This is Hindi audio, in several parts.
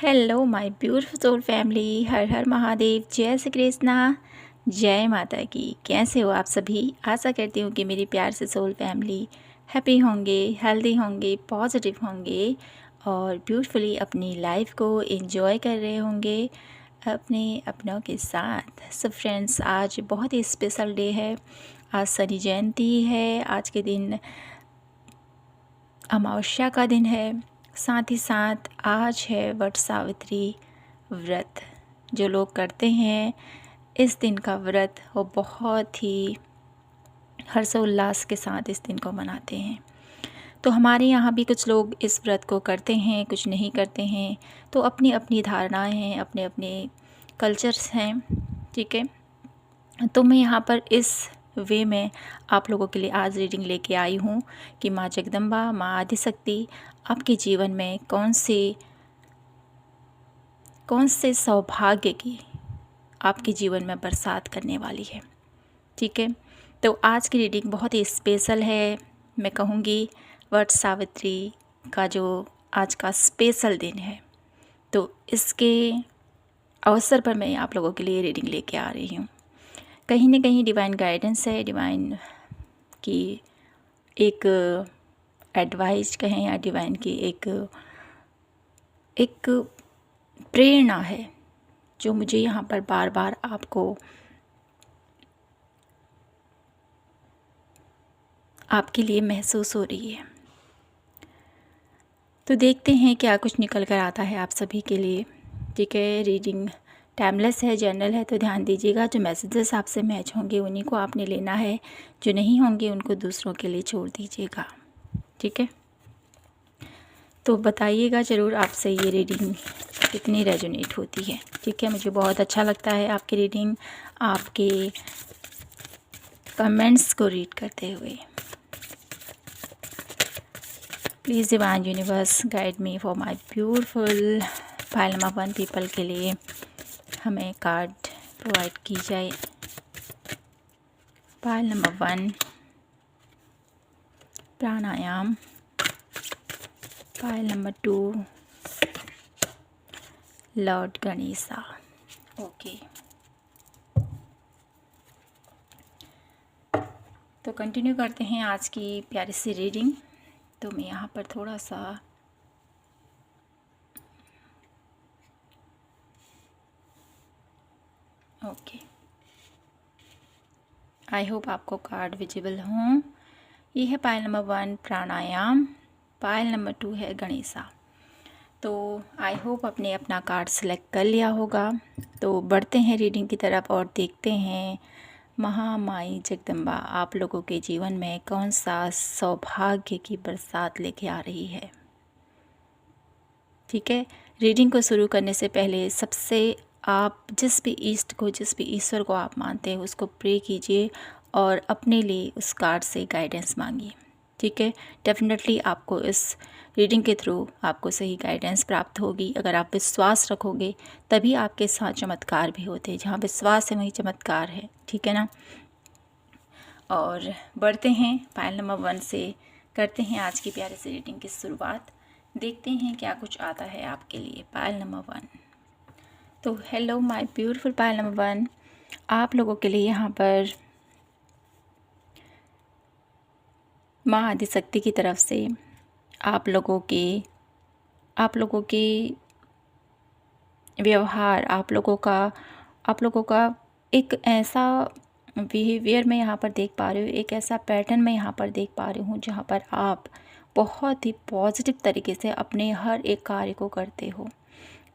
Hello my beautiful soul family, Har Har Mahadev, जय श्री कृष्णा, जय माता की। कैसे हो आप सभी? आशा करती हूँ कि मेरी प्यार से सोल फैमिली हैप्पी होंगे, हेल्दी होंगे, पॉजिटिव होंगे और ब्यूटीफुली अपनी लाइफ को एंजॉय कर रहे होंगे अपने अपनों के साथ। सो फ्रेंड्स, आज बहुत ही स्पेशल डे है। आज शनि जयंती है। आज के दिन अमावस्या का दिन है। साथ ही साथ आज है वट सावित्री व्रत। जो लोग करते हैं इस दिन का व्रत, वो बहुत ही हर्षोल्लास के साथ इस दिन को मनाते हैं। तो हमारे यहाँ भी कुछ लोग इस व्रत को करते हैं, कुछ नहीं करते हैं। तो अपनी अपनी धारणाएं हैं, अपने अपने कल्चर्स हैं, ठीक है। तो मैं यहाँ पर इस वे में आप लोगों के लिए आज रीडिंग लेके आई हूँ कि माँ जगदम्बा, माँ आदिशक्ति आपके जीवन में कौन से सौभाग्य की आपके जीवन में बरसात करने वाली है, ठीक है। तो आज की रीडिंग बहुत ही स्पेशल है। मैं कहूँगी वट सावित्री का जो आज का स्पेशल दिन है, तो इसके अवसर पर मैं आप लोगों के लिए रीडिंग लेके आ रही हूँ। कहीं ना कहीं डिवाइन गाइडेंस है, डिवाइन की एक एडवाइस कहें या डिवाइन की एक प्रेरणा है जो मुझे यहाँ पर बार बार आपके लिए महसूस हो रही है। तो देखते हैं क्या कुछ निकल कर आता है आप सभी के लिए, ठीक है। रीडिंग टाइमलेस है, जनरल है, तो ध्यान दीजिएगा। जो मैसेजेस आपसे मैच होंगे उन्हीं को आपने लेना है, जो नहीं होंगे उनको दूसरों के लिए छोड़ दीजिएगा, ठीक है। तो बताइएगा ज़रूर आपसे ये रीडिंग कितनी रेजोनेट होती है, ठीक है। मुझे बहुत अच्छा लगता है आपकी रीडिंग, आपके कमेंट्स को रीड करते हुए। Please divine universe guide me for my beautiful pile number 1 people के लिए हमें कार्ड प्रोवाइड की जाए। Pile number 1 pranayama, pile number 2 lord Ganesha. Okay, तो कंटिन्यू करते हैं आज की प्यारी सी रीडिंग। तो मैं यहाँ पर थोड़ा सा ओके, आई होप आपको कार्ड विजिबल हों। ये है pile number 1 pranayama, pile number 2 है गणेशा। तो आई होप आपने अपना कार्ड सेलेक्ट कर लिया होगा। तो बढ़ते हैं रीडिंग की तरफ और देखते हैं महामाई जगदम्बा आप लोगों के जीवन में कौन सा सौभाग्य की बरसात लेके आ रही है, ठीक है। रीडिंग को शुरू करने से पहले सबसे आप जिस भी ईश्वर को आप मानते हैं उसको प्रे कीजिए और अपने लिए उस कार्ड से गाइडेंस मांगिए, ठीक है। डेफिनेटली आपको इस रीडिंग के थ्रू आपको सही गाइडेंस प्राप्त होगी। अगर आप विश्वास रखोगे तभी आपके साथ चमत्कार भी होते हैं। जहाँ विश्वास है वहीं चमत्कार है, ठीक है ना। और बढ़ते हैं पाइल नंबर 1 से करते हैं आज की प्यारे से रीडिंग की शुरुआत। देखते हैं क्या कुछ आता है आपके लिए। Pile number 1। तो hello my beautiful pile number 1, आप लोगों के लिए यहाँ पर माँ आदिशक्ति की तरफ से आप लोगों के व्यवहार, आप लोगों का एक ऐसा बिहेवियर मैं यहाँ पर देख पा रही हूँ, एक ऐसा पैटर्न मैं यहाँ पर देख पा रही हूँ जहाँ पर आप बहुत ही पॉजिटिव तरीके से अपने हर एक कार्य को करते हो,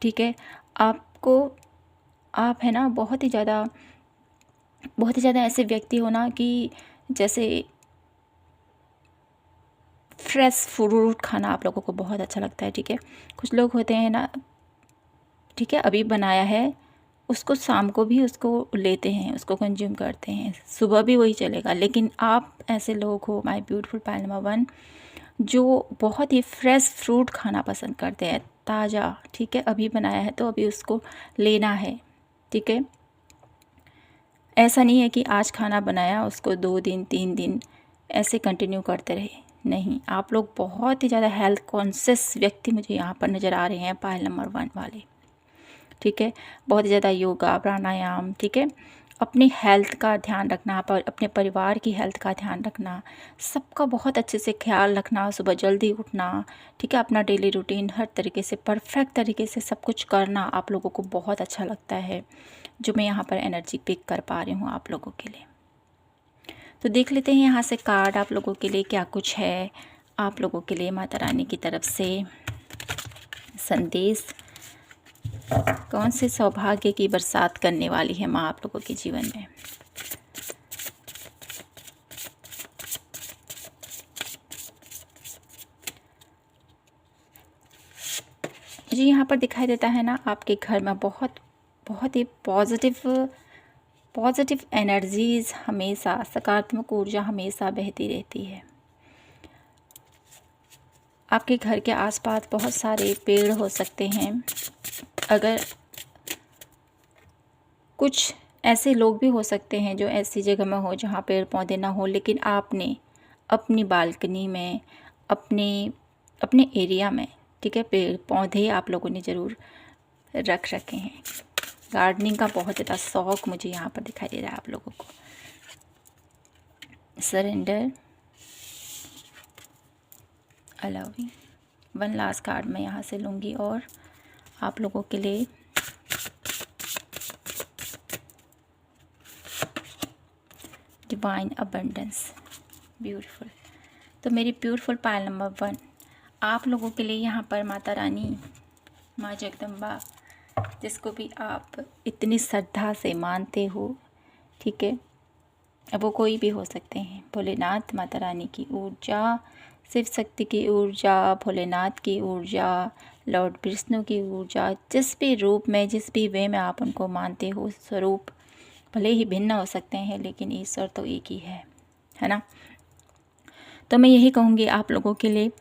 ठीक है। आप है ना बहुत ही ज़्यादा ऐसे व्यक्ति हो ना कि जैसे फ्रेश फ्रूट खाना आप लोगों को बहुत अच्छा लगता है, ठीक है। कुछ लोग होते हैं ना, ठीक है, अभी बनाया है उसको शाम को भी उसको लेते हैं, उसको कंज्यूम करते हैं, सुबह भी वही चलेगा। लेकिन आप ऐसे लोग हो माय ब्यूटीफुल पाइल नंबर 1 जो बहुत ही फ्रेश फ्रूट खाना पसंद करते हैं, ताज़ा, ठीक है। अभी बनाया है तो अभी उसको लेना है, ठीक है। ऐसा नहीं है कि आज खाना बनाया उसको 2 दिन 3 दिन ऐसे कंटिन्यू करते रहे, नहीं, आप लोग बहुत ही ज़्यादा हेल्थ कॉन्शियस व्यक्ति मुझे यहाँ पर नज़र आ रहे हैं, पायल नंबर 1 वाले। ठीक है, बहुत ही ज़्यादा योगा प्राणायाम, ठीक है, अपनी हेल्थ का ध्यान रखना, पर अपने परिवार की हेल्थ का ध्यान रखना, सबका बहुत अच्छे से ख्याल रखना, सुबह जल्दी उठना, ठीक है, अपना डेली रूटीन हर तरीके से परफेक्ट तरीके से सब कुछ करना आप लोगों को बहुत अच्छा लगता है, जो मैं यहाँ पर एनर्जी पिक कर पा रही हूँ आप लोगों के लिए। तो देख लेते हैं यहाँ से कार्ड आप लोगों के लिए क्या कुछ है, आप लोगों के लिए माता रानी की तरफ से संदेश। कौन से सौभाग्य की बरसात करने वाली है माँ आप लोगों के जीवन में। जी यहाँ पर दिखाई देता है ना, आपके घर में बहुत ही पॉजिटिव एनर्जीज हमेशा, सकारात्मक ऊर्जा हमेशा बहती रहती है। आपके घर के आसपास बहुत सारे पेड़ हो सकते हैं, अगर कुछ ऐसे लोग भी हो सकते हैं जो ऐसी जगह में हो जहाँ पेड़ पौधे ना हो, लेकिन आपने अपनी बालकनी में, अपने एरिया में, ठीक है, पेड़ पौधे आप लोगों ने ज़रूर रख रखे हैं। गार्डनिंग का बहुत ज़्यादा शौक मुझे यहाँ पर दिखाई दे रहा है आप लोगों को। Surrender, allowing. 1 लास्ट कार्ड मैं यहाँ से लूँगी और आप लोगों के लिए डिवाइन अबंडेंस, ब्यूटीफुल। तो मेरी ब्यूटीफुल पायल नंबर 1 आप लोगों के लिए यहाँ पर माता रानी, माँ जगदम्बा, जिसको भी आप इतनी श्रद्धा से मानते हो, ठीक है, अब वो कोई भी हो सकते हैं, भोलेनाथ, माता रानी की ऊर्जा, शिव शक्ति की ऊर्जा, भोलेनाथ की ऊर्जा, लॉर्ड विष्णु की ऊर्जा, जिस भी रूप में, जिस भी वे में आप उनको मानते हो, स्वरूप भले ही भिन्न हो सकते हैं लेकिन ईश्वर तो एक ही है ना। तो मैं यही कहूँगी आप लोगों के लिए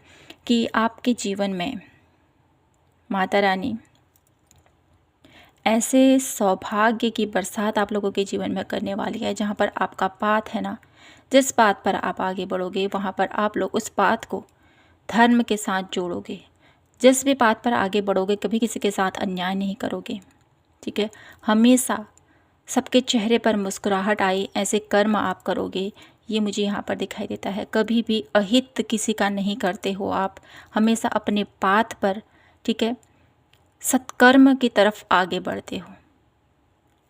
कि आपके जीवन में माता रानी ऐसे सौभाग्य की बरसात आप लोगों के जीवन में करने वाली है, जहाँ पर आपका पाथ है ना, जिस बात पर आप आगे बढ़ोगे वहाँ पर आप लोग उस बात को धर्म के साथ जोड़ोगे। जिस भी बात पर आगे बढ़ोगे कभी किसी के साथ अन्याय नहीं करोगे, ठीक है, हमेशा सबके चेहरे पर मुस्कुराहट आए ऐसे कर्म आप करोगे, ये मुझे यहाँ पर दिखाई देता है। कभी भी अहित किसी का नहीं करते हो आप, हमेशा अपने पाथ पर, ठीक है, सत्कर्म की तरफ आगे बढ़ते हो।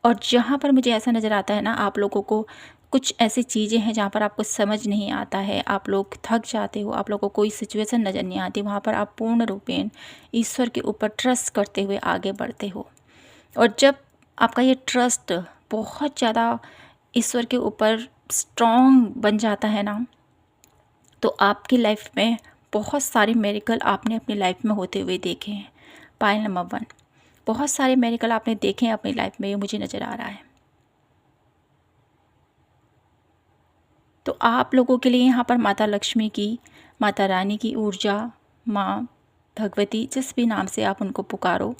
और जहाँ पर मुझे ऐसा नज़र आता है ना, आप लोगों को कुछ ऐसी चीज़ें हैं जहाँ पर आपको समझ नहीं आता है, आप लोग थक जाते हो, आप लोगों को कोई सिचुएशन नज़र नहीं आती, वहाँ पर आप पूर्ण रूपेण ईश्वर के ऊपर ट्रस्ट करते हुए आगे बढ़ते हो। और जब आपका ये ट्रस्ट बहुत ज़्यादा ईश्वर के ऊपर स्ट्रॉन्ग बन जाता है ना, तो आपकी लाइफ में बहुत सारे मेरिकल आपने अपनी लाइफ में होते हुए देखे हैं। पायल नंबर 1, बहुत सारे मेरिकल आपने देखे हैं अपनी लाइफ में, ये मुझे नज़र आ रहा है। तो आप लोगों के लिए यहाँ पर माता लक्ष्मी की, माता रानी की ऊर्जा, माँ भगवती, जिस भी नाम से आप उनको पुकारो,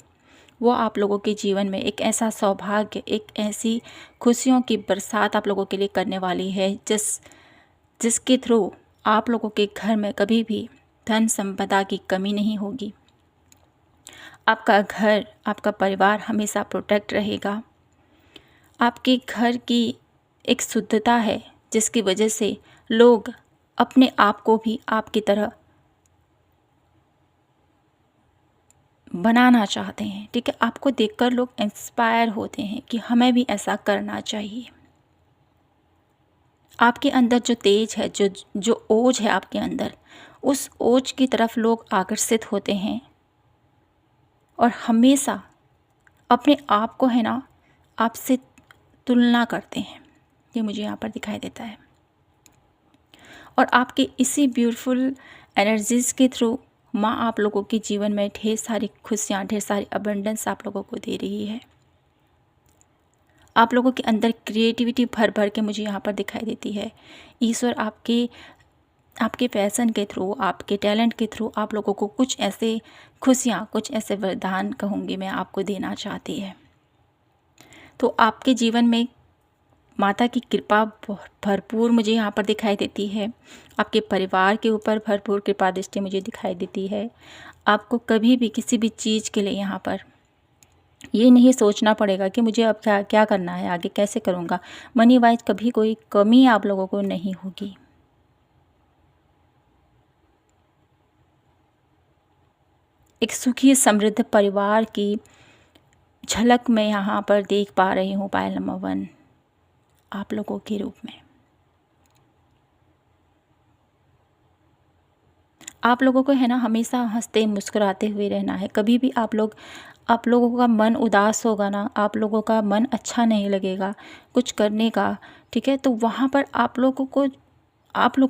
वो आप लोगों के जीवन में एक ऐसा सौभाग्य, एक ऐसी खुशियों की बरसात आप लोगों के लिए करने वाली है, जिसके थ्रू आप लोगों के घर में कभी भी धन संपदा की कमी नहीं होगी। आपका घर, आपका परिवार हमेशा प्रोटेक्ट रहेगा। आपके घर की एक शुद्धता है जिसकी वजह से लोग अपने आप को भी आपकी तरह बनाना चाहते हैं, ठीक है, आपको देखकर लोग इंस्पायर होते हैं कि हमें भी ऐसा करना चाहिए। आपके अंदर जो तेज है, जो ओज है आपके अंदर, उस ओज की तरफ लोग आकर्षित होते हैं और हमेशा अपने आप को है ना, आपसे तुलना करते हैं, ये मुझे यहाँ पर दिखाई देता है। और आपकी इसी ब्यूटीफुल एनर्जीज़ के थ्रू माँ आप लोगों के जीवन में ढेर सारी खुशियाँ, ढेर सारी अबंडेंस आप लोगों को दे रही है। आप लोगों के अंदर क्रिएटिविटी भर भर के मुझे यहाँ पर दिखाई देती है। ईश्वर आपके पैशन के थ्रू, आपके टैलेंट के थ्रू आप लोगों को कुछ ऐसे खुशियाँ, कुछ ऐसे वरदान कहूँगी मैं, आपको देना चाहती है। तो आपके जीवन में माता की कृपा भरपूर मुझे यहाँ पर दिखाई देती है। आपके परिवार के ऊपर भरपूर कृपा दृष्टि मुझे दिखाई देती है। आपको कभी भी किसी भी चीज़ के लिए यहाँ पर ये नहीं सोचना पड़ेगा कि मुझे अब क्या क्या करना है, आगे कैसे करूँगा। मनी वाइज कभी कोई कमी आप लोगों को नहीं होगी। एक सुखी समृद्ध परिवार की झलक मैं यहाँ पर देख पा रही हूँ पायल नंबर 1 आप लोगों के रूप में। आप लोगों को है ना हमेशा हंसते मुस्कुराते हुए रहना है। कभी भी आप लोगों का मन उदास होगा ना, आप लोगों का मन अच्छा नहीं लगेगा कुछ करने का, ठीक है। तो वहाँ पर आप लोगों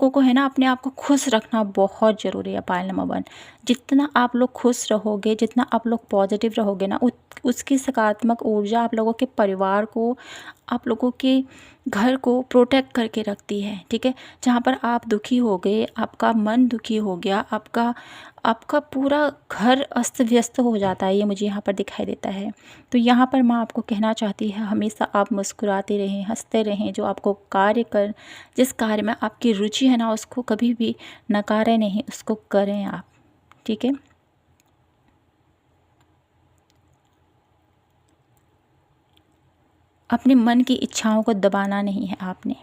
को है ना अपने आप को खुश रखना बहुत ज़रूरी है पायल नंबर 1। जितना आप लोग खुश रहोगे, जितना आप लोग पॉजिटिव रहोगे ना, उसकी सकारात्मक ऊर्जा आप लोगों के परिवार को, आप लोगों के घर को प्रोटेक्ट करके रखती है, ठीक है। जहाँ पर आप दुखी हो गए, आपका मन दुखी हो गया, आपका पूरा घर अस्त व्यस्त हो जाता है, ये मुझे यहाँ पर दिखाई देता है। तो यहाँ पर माँ आपको कहना चाहती है हमेशा आप मुस्कुराते रहें, हंसते रहें। जो आपको जिस कार्य में आपकी रुचि है ना, उसको कभी भी नकारें नहीं, उसको करें आप, ठीक है। अपने मन की इच्छाओं को दबाना नहीं है आपने।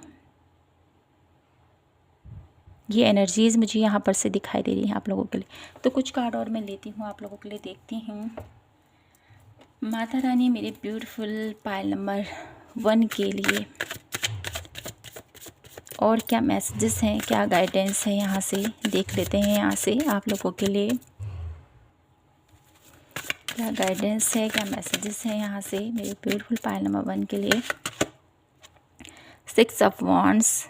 ये एनर्जीज़ मुझे यहाँ पर से दिखाई दे रही हैं आप लोगों के लिए। तो कुछ कार्ड और मैं लेती हूँ, आप लोगों के लिए देखती हूँ। माता रानी मेरे ब्यूटीफुल पायल नंबर 1 के लिए और क्या मैसेजेस हैं, क्या गाइडेंस है, यहाँ से देख लेते हैं। यहाँ से आप लोगों के लिए क्या गाइडेंस है, क्या मैसेजेस हैं यहाँ से मेरे ब्यूटीफुल पायल नंबर 1 के लिए। 6 ऑफ वॉन्ड्स,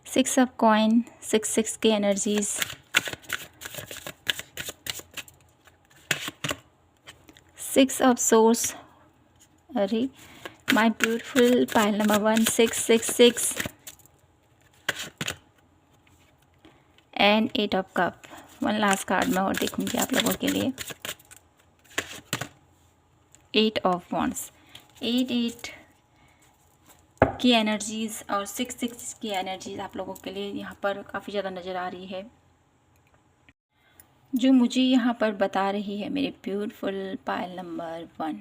6 ऑफ कॉइन, 6 की एनर्जीज, 6 ऑफ सोर्स। अरे my beautiful Payal number 1, 666 and 8 of cup. 1 last card मैं और देखूंगी आप लोगों के लिए। 8 ऑफ वॉन्ड्स, 8 की एनर्जीज़ और 6 की एनर्जीज़ आप लोगों के लिए यहाँ पर काफ़ी ज़्यादा नज़र आ रही है। जो मुझे यहाँ पर बता रही है मेरे ब्यूटीफुल पायल नंबर 1,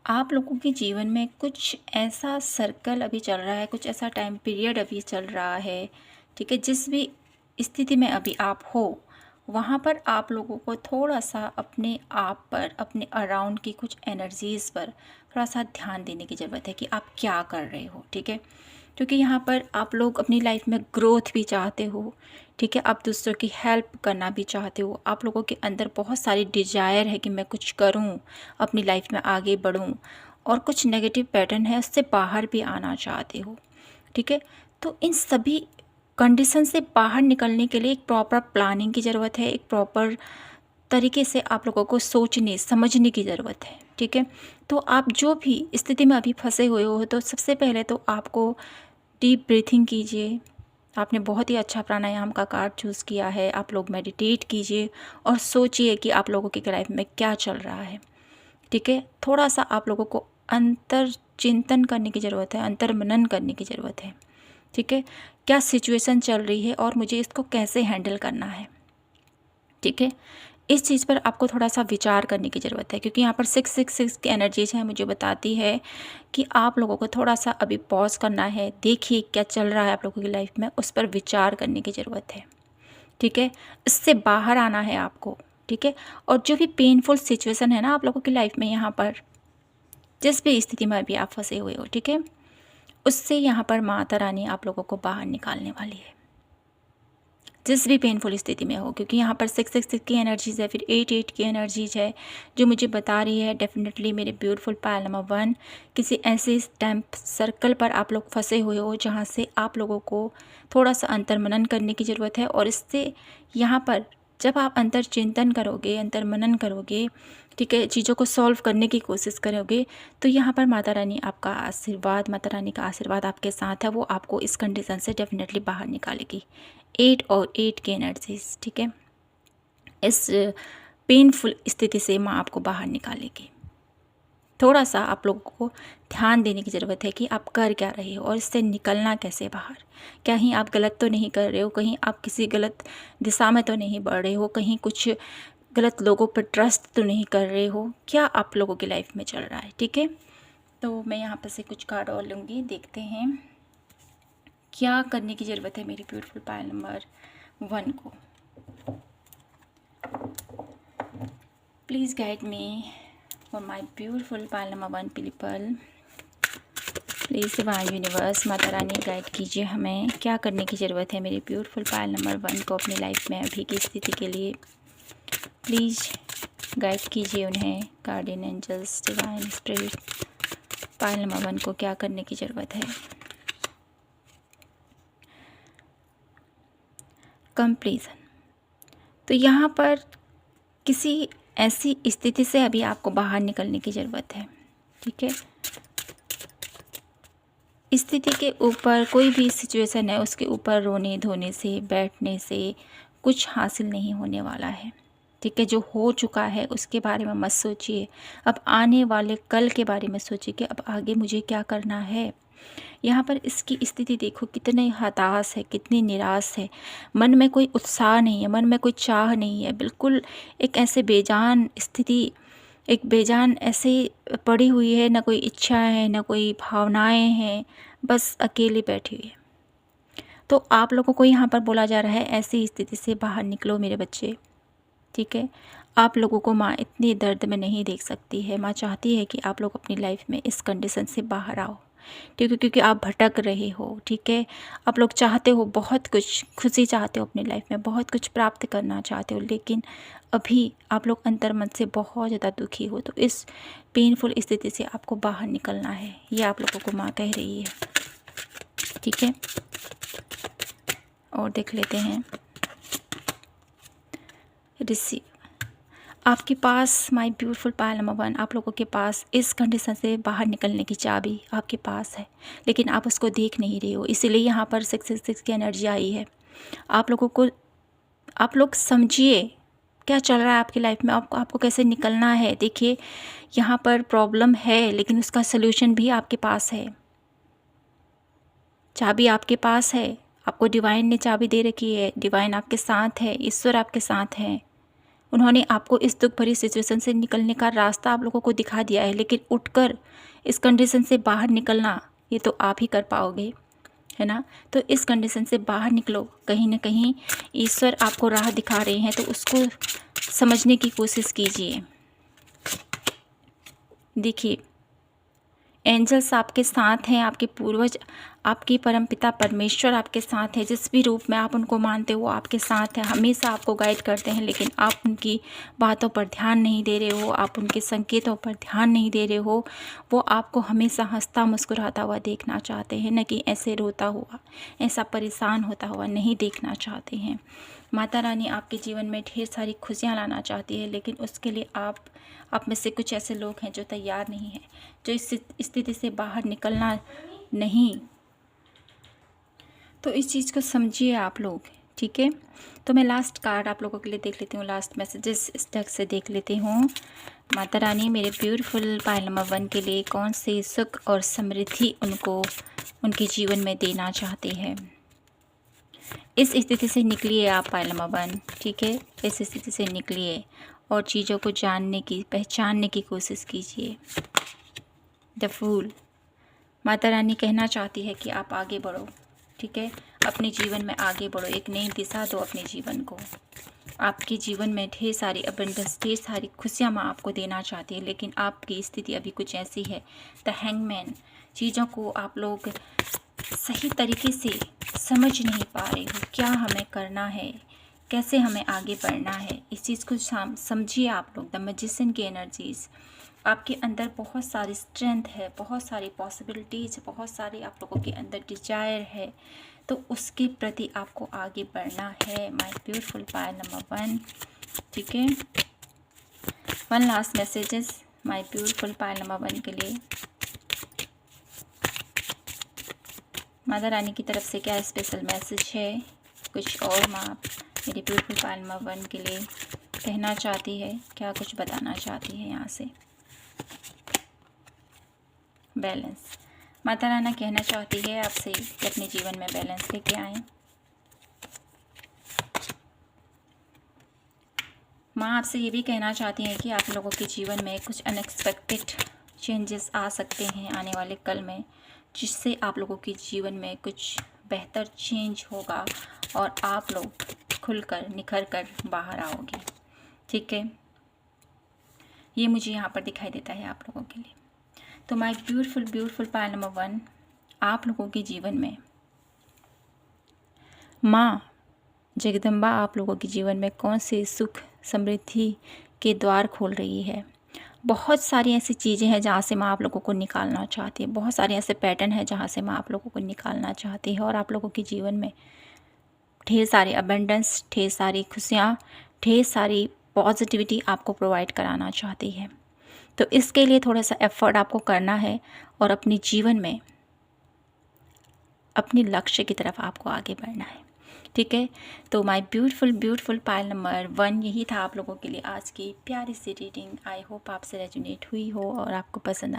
आप लोगों के जीवन में कुछ ऐसा सर्कल अभी चल रहा है, कुछ ऐसा टाइम पीरियड अभी चल रहा है, ठीक है। जिस भी स्थिति में अभी आप हो, वहाँ पर आप लोगों को थोड़ा सा अपने आप पर, अपने अराउंड की कुछ एनर्जीज़ पर थोड़ा सा ध्यान देने की ज़रूरत है कि आप क्या कर रहे हो, ठीक है। क्योंकि यहाँ पर आप लोग अपनी लाइफ में ग्रोथ भी चाहते हो, ठीक है। आप दूसरों की हेल्प करना भी चाहते हो। आप लोगों के अंदर बहुत सारी डिज़ायर है कि मैं कुछ करूँ, अपनी लाइफ में आगे बढ़ूँ, और कुछ नेगेटिव पैटर्न है उससे बाहर भी आना चाहते हो, ठीक है। तो इन सभी कंडीशन से बाहर निकलने के लिए एक प्रॉपर प्लानिंग की ज़रूरत है, एक प्रॉपर तरीके से आप लोगों को सोचने समझने की ज़रूरत है, ठीक है। तो आप जो भी स्थिति में अभी फंसे हुए हो, तो सबसे पहले तो आपको डीप ब्रीथिंग कीजिए। आपने बहुत ही अच्छा प्राणायाम का कार्ड चूज़ किया है। आप लोग मेडिटेट कीजिए और सोचिए कि आप लोगों की लाइफ में क्या चल रहा है, ठीक है। थोड़ा सा आप लोगों को अंतर चिंतन करने की ज़रूरत है, अंतर मनन करने की ज़रूरत है, ठीक है। क्या सिचुएशन चल रही है और मुझे इसको कैसे हैंडल करना है, ठीक है। इस चीज़ पर आपको थोड़ा सा विचार करने की ज़रूरत है, क्योंकि यहाँ पर 666 की एनर्जीज है, मुझे बताती है कि आप लोगों को थोड़ा सा अभी पॉज करना है। देखिए क्या चल रहा है आप लोगों की लाइफ में, उस पर विचार करने की ज़रूरत है, ठीक है। इससे बाहर आना है आपको, ठीक है। और जो भी पेनफुल सिचुएशन है ना आप लोगों की लाइफ में, यहाँ पर जिस भी स्थिति में अभी आप फंसे हुए हो, ठीक है, उससे यहाँ पर माता रानी आप लोगों को बाहर निकालने वाली है, जिस भी पेनफुल स्थिति में हो। क्योंकि यहाँ पर 666 की एनर्जीज़ है, फिर 8 की एनर्जीज है, जो मुझे बता रही है डेफिनेटली मेरे ब्यूटीफुल पायल नंबर 1 किसी ऐसे टाइम सर्कल पर आप लोग फंसे हुए हो जहाँ से आप लोगों को थोड़ा सा अंतर्मनन करने की ज़रूरत है। और इससे यहाँ पर जब आप अंतर चिंतन करोगे, अंतर मनन करोगे, ठीक है, चीज़ों को सॉल्व करने की कोशिश करोगे, तो यहाँ पर माता रानी आपका आशीर्वाद, माता रानी का आशीर्वाद आपके साथ है, वो आपको इस कंडीशन से डेफिनेटली बाहर निकालेगी। 8 और 8 की एनर्जीज, ठीक है। इस पेनफुल स्थिति से माँ आपको बाहर निकालेगी। थोड़ा सा आप लोगों को ध्यान देने की ज़रूरत है कि आप कर क्या रहे हो और इससे निकलना कैसे बाहर। कहीं आप गलत तो नहीं कर रहे हो, कहीं आप किसी गलत दिशा में तो नहीं बढ़ रहे हो, कहीं कुछ गलत लोगों पर ट्रस्ट तो नहीं कर रहे हो। क्या आप लोगों की लाइफ में चल रहा है, ठीक है। तो मैं यहाँ पर से कुछ कार्ड और लूँगी, देखते हैं क्या करने की ज़रूरत है मेरी ब्यूटीफुल पायल नंबर 1 को। Please guide me for my beautiful Payal number 1 people. Please divine universe, माता रानी गाइड कीजिए हमें क्या करने की ज़रूरत है मेरी ब्यूटीफुल पायल नंबर 1 को अपनी लाइफ में अभी की स्थिति के लिए। प्लीज़ गाइड कीजिए उन्हें, guardian angels, divine spirit, Payal number 1 को क्या करने की ज़रूरत है। कंप्लीशन। तो यहाँ पर किसी ऐसी स्थिति से अभी आपको बाहर निकलने की ज़रूरत है, ठीक है। स्थिति के ऊपर कोई भी सिचुएशन है उसके ऊपर रोने धोने से, बैठने से कुछ हासिल नहीं होने वाला है, ठीक है। जो हो चुका है उसके बारे में मत सोचिए, अब आने वाले कल के बारे में सोचिए कि अब आगे मुझे क्या करना है। यहाँ पर इसकी स्थिति देखो, कितने हताश है, कितनी निराश है, मन में कोई उत्साह नहीं है, मन में कोई चाह नहीं है, बिल्कुल एक ऐसे बेजान स्थिति, एक बेजान ऐसे पड़ी हुई है, ना कोई इच्छा है ना कोई भावनाएं हैं, बस अकेली बैठी हुई है। तो आप लोगों को यहाँ पर बोला जा रहा है ऐसी स्थिति से बाहर निकलो मेरे बच्चे, ठीक है। आप लोगों को माँ इतनी दर्द में नहीं देख सकती है। माँ चाहती है कि आप लोग अपनी लाइफ में इस कंडीशन से बाहर आओ, ठीक है, क्योंकि आप भटक रहे हो, ठीक है। आप लोग चाहते हो बहुत कुछ, खुशी चाहते हो अपनी लाइफ में, बहुत कुछ प्राप्त करना चाहते हो, लेकिन अभी आप लोग अंतर मन से बहुत ज़्यादा दुखी हो। तो इस पेनफुल स्थिति से आपको बाहर निकलना है, ये आप लोगों को माँ कह रही है, ठीक है। और देख लेते हैं रिसीव। आपके पास माय ब्यूटीफुल पायल नंबर 1, आप लोगों के पास इस कंडीशन से बाहर निकलने की चाबी आपके पास है, लेकिन आप उसको देख नहीं रहे हो, इसीलिए यहाँ पर 666 की एनर्जी आई है। आप लोगों को, आप लोग समझिए क्या चल रहा है आपकी लाइफ में, आपको कैसे निकलना है। देखिए यहाँ पर प्रॉब्लम है, लेकिन उसका सल्यूशन भी आपके पास है, चाबी आपके पास है। आपको डिवाइन ने चाबी दे रखी है, डिवाइन आपके साथ है, ईश्वर आपके साथ हैं। उन्होंने आपको इस दुख भरी सिचुएशन से निकलने का रास्ता आप लोगों को दिखा दिया है, लेकिन उठकर इस कंडीशन से बाहर निकलना ये तो आप ही कर पाओगे, है ना। तो इस कंडीशन से बाहर निकलो, कहीं ना कहीं ईश्वर आपको राह दिखा रहे हैं, तो उसको समझने की कोशिश कीजिए। देखिए एंजल्स आपके साथ हैं, आपके पूर्वज, आपकी परमपिता परमेश्वर आपके साथ है, जिस भी रूप में आप उनको मानते हो आपके साथ है, हमेशा आपको गाइड करते हैं, लेकिन आप उनकी बातों पर ध्यान नहीं दे रहे हो, आप उनके संकेतों पर ध्यान नहीं दे रहे हो। वो आपको हमेशा हंसता मुस्कुराता हुआ देखना चाहते हैं, न कि ऐसे रोता हुआ, ऐसा परेशान होता हुआ नहीं देखना चाहते हैं। माता रानी आपके जीवन में ढेर सारी खुशियाँ लाना चाहती है, लेकिन उसके लिए आप में से कुछ ऐसे लोग हैं जो तैयार नहीं हैं, जो इस स्थिति से बाहर निकलना नहीं। तो इस चीज़ को समझिए आप लोग, ठीक है। तो मैं लास्ट कार्ड आप लोगों के लिए देख लेती हूँ, लास्ट मैसेजेस इस ढंग से देख लेती हूँ। माता रानी मेरे ब्यूटीफुल पायल नंबर 1 के लिए कौन से सुख और समृद्धि उनको उनके जीवन में देना चाहते हैं। इस स्थिति से निकलिए आप पायल नंबर 1, ठीक है। इस स्थिति से निकलिए और चीज़ों को जानने की, पहचानने की कोशिश कीजिए। द फूल, माता रानी कहना चाहती है कि आप आगे बढ़ो, ठीक है, अपने जीवन में आगे बढ़ो, एक नई दिशा दो अपने जीवन को। आपके जीवन में ढेर सारी अबंडेंस, ढेर सारी खुशियाँ माँ आपको देना चाहती है, लेकिन आपकी स्थिति अभी कुछ ऐसी है। द हैंगमैन, चीज़ों को आप लोग सही तरीके से समझ नहीं पा रहे हो, क्या हमें करना है, कैसे हमें आगे बढ़ना है, इस चीज़ को समझिए आप लोग। द मैजिशियन की एनर्जीज़, आपके अंदर बहुत सारी स्ट्रेंथ है, बहुत सारी पॉसिबिलिटीज़, बहुत सारी आप लोगों के अंदर डिजायर है, तो उसके प्रति आपको आगे बढ़ना है माय ब्यूटीफुल पायल नंबर 1, ठीक है। 1 last messages my beautiful Payal number 1 के लिए। माता रानी की तरफ से क्या स्पेशल मैसेज है, कुछ और माँ मेरी ब्यूटीफुल पायल नंबर 1 के लिए कहना चाहती है, क्या कुछ बताना चाहती है यहाँ से। बैलेंस, माता रानी कहना चाहती है आपसे कि अपने जीवन में बैलेंस लेके आएँ। माँ आपसे ये भी कहना चाहती हैं कि आप लोगों के जीवन में कुछ अनएक्सपेक्टेड चेंजेस आ सकते हैं आने वाले कल में, जिससे आप लोगों के जीवन में कुछ बेहतर चेंज होगा और आप लोग खुलकर निखर कर बाहर आओगे। ठीक है, ये मुझे यहाँ पर दिखाई देता है आप लोगों के लिए। तो माय ब्यूटीफुल पायल नंबर 1, आप लोगों के जीवन में माँ जगदम्बा आप लोगों के जीवन में कौन से सुख समृद्धि के द्वार खोल रही है। बहुत सारी ऐसी चीज़ें हैं जहाँ से माँ आप लोगों को निकालना चाहती है। बहुत सारे ऐसे पैटर्न हैं जहाँ से माँ आप लोगों को निकालना चाहती है और आप लोगों के जीवन में ढेर सारे अबेंडेंस, ढेर सारी खुशियाँ, ढेर सारी पॉजिटिविटी आपको प्रोवाइड कराना चाहती है। तो इसके लिए थोड़ा सा एफर्ट आपको करना है और अपने जीवन में अपने लक्ष्य की तरफ आपको आगे बढ़ना है। ठीक है, तो माय ब्यूटीफुल पायल नंबर 1 यही था आप लोगों के लिए आज की प्यारी सी रीडिंग। आई होप आपसे रेजोनेट हुई हो और आपको पसंद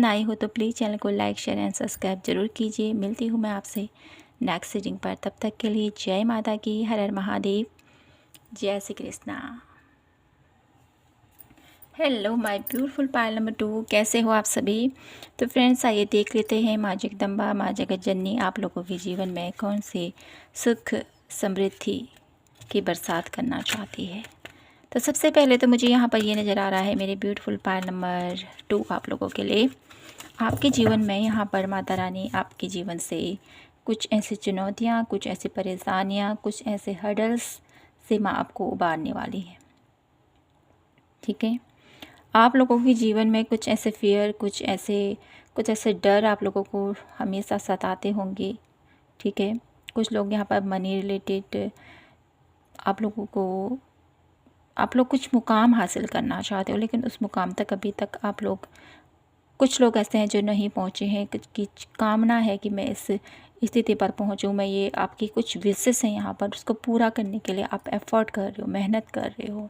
आई हो तो प्लीज़ चैनल को लाइक शेयर एंड सब्सक्राइब जरूर कीजिए। मिलती हूँ मैं आपसे नेक्स्ट रीडिंग पर, तब तक के लिए जय माता की, हर हर महादेव, जय Shri Krishna. Hello my beautiful Payal number 2, कैसे हो आप सभी। तो फ्रेंड्स आइए देख लेते हैं माँ जगदम्बा, माँ जगत जननी आप लोगों के जीवन में कौन से सुख समृद्धि की बरसात करना चाहती है। तो सबसे पहले तो मुझे यहाँ पर ये नज़र आ रहा है मेरे ब्यूटीफुल पायल नंबर 2 आप लोगों के लिए, आपके जीवन में यहाँ पर माता रानी आपके जीवन से कुछ ऐसी चुनौतियाँ, कुछ ऐसी परेशानियाँ, कुछ ऐसे हर्डल्स से माँ आपको उबारने वाली है। ठीक है, आप लोगों के जीवन में कुछ ऐसे फियर, कुछ ऐसे डर आप लोगों को हमेशा सताते होंगे। ठीक है, कुछ लोग यहाँ पर मनी रिलेटेड आप लोग कुछ मुकाम हासिल करना चाहते हो, लेकिन उस मुकाम तक अभी तक कुछ लोग ऐसे हैं जो नहीं पहुँचे हैं। कुछ कामना है कि मैं इस स्थिति पर पहुँचूँ, मैं ये आपकी कुछ विशेष हैं यहाँ पर, उसको पूरा करने के लिए आप एफर्ट कर रहे हो, मेहनत कर रहे हो।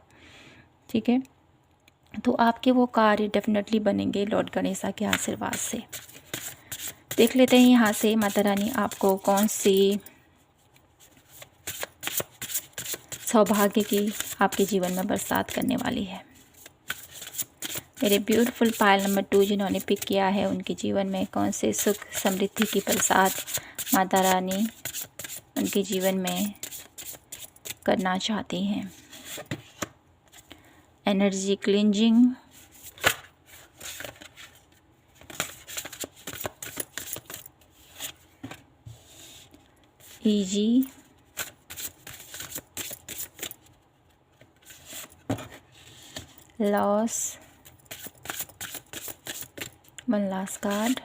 ठीक है, तो आपके वो कार्य डेफिनेटली बनेंगे लॉर्ड गणेशा के आशीर्वाद से। देख लेते हैं यहाँ से माता रानी आपको कौन सी सौभाग्य की आपके जीवन में बरसात करने वाली है। मेरे ब्यूटीफुल पायल नंबर 2 जिन्होंने पिक किया है, उनके जीवन में कौन से सुख समृद्धि की बरसात माता रानी उनके जीवन में करना चाहती हैं। Energy cleansing, easy, loss, one last card,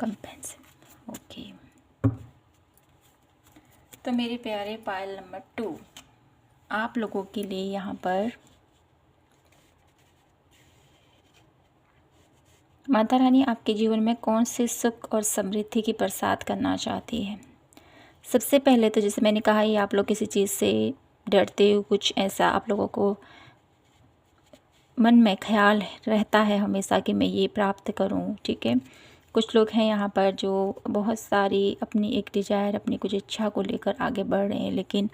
compensation. Okay, तो मेरे प्यारे पायल नंबर 2 आप लोगों के लिए यहाँ पर माता रानी आपके जीवन में कौन से सुख और समृद्धि की बरसात करना चाहती है। सबसे पहले तो जैसे मैंने कहा, ये आप लोग किसी चीज़ से डरते हो, कुछ ऐसा आप लोगों को मन में ख्याल रहता है हमेशा कि मैं ये प्राप्त करूं। ठीक है, कुछ लोग हैं यहाँ पर जो बहुत सारी अपनी एक डिज़ायर, अपनी कुछ इच्छा को लेकर आगे बढ़ रहे हैं, लेकिन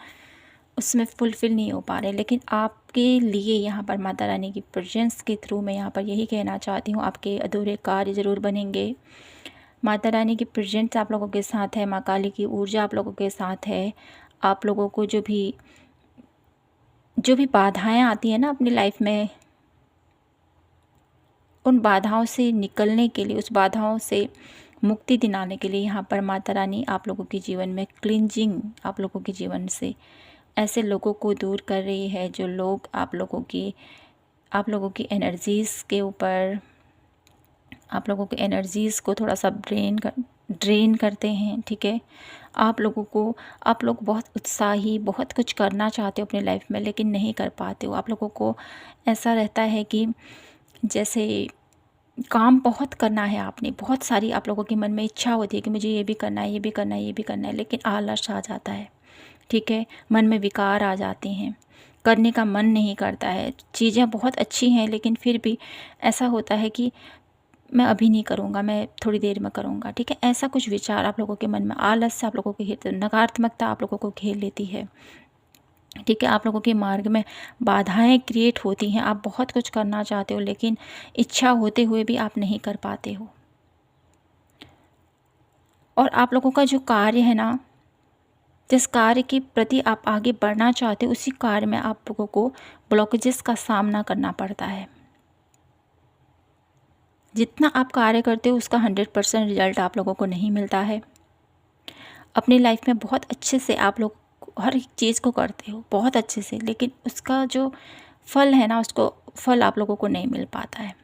उसमें फुलफ़िल नहीं हो पा रहे। लेकिन आपके लिए यहाँ पर माता रानी की प्रेजेंस के थ्रू मैं यहाँ पर यही कहना चाहती हूँ, आपके अधूरे कार्य ज़रूर बनेंगे। माता रानी की प्रेजेंस आप लोगों के साथ है, माँ काली की ऊर्जा आप लोगों के साथ है। आप लोगों को जो भी बाधाएं आती हैं ना अपनी लाइफ में, उन बाधाओं से निकलने के लिए, उस बाधाओं से मुक्ति दिलाने के लिए यहाँ पर माता रानी आप लोगों के जीवन में क्लिंजिंग आप लोगों के जीवन से ऐसे लोगों को दूर कर रही है जो लोग आप लोगों की एनर्जीज़ के ऊपर, आप लोगों की एनर्जीज़ को थोड़ा सा ड्रेन करते हैं। ठीक है, आप लोग बहुत उत्साही, बहुत कुछ करना चाहते हो अपनी लाइफ में, लेकिन नहीं कर पाते हो। आप लोगों को ऐसा रहता है कि जैसे काम बहुत करना है आपने, बहुत सारी आप लोगों के मन में इच्छा होती है कि मुझे ये भी करना है, ये भी करना है, ये भी करना है, लेकिन आलस आ जाता है। ठीक है, मन में विकार आ जाते हैं। करने का मन नहीं करता है। चीज़ें बहुत अच्छी हैं लेकिन फिर भी ऐसा होता है कि मैं अभी नहीं करूँगा, मैं थोड़ी देर में करूँगा, ठीक है। ऐसा कुछ विचार आप लोगों के मन में, आलस्य आप लोगों के घेरते, नकारात्मकता आप लोगों को घेर लेती है, ठीक है। आप लोगों के मार्ग में बाधाएं क्रिएट होती हैं। आप बहुत कुछ करना चाहते हो लेकिन इच्छा होते हुए भी आप नहीं कर पाते हो। और आप लोगों का जो कार्य है ना, जिस कार्य के प्रति आप आगे बढ़ना चाहते हो, उसी कार्य में आप लोगों को ब्लॉकेजेस का सामना करना पड़ता है। जितना आप कार्य करते हो उसका 100% रिजल्ट आप लोगों को नहीं मिलता है। अपनी लाइफ में बहुत अच्छे से आप लोग हर एक चीज़ को करते हो बहुत अच्छे से, लेकिन उसका जो फल है ना, उसको फल आप लोगों को नहीं मिल पाता है।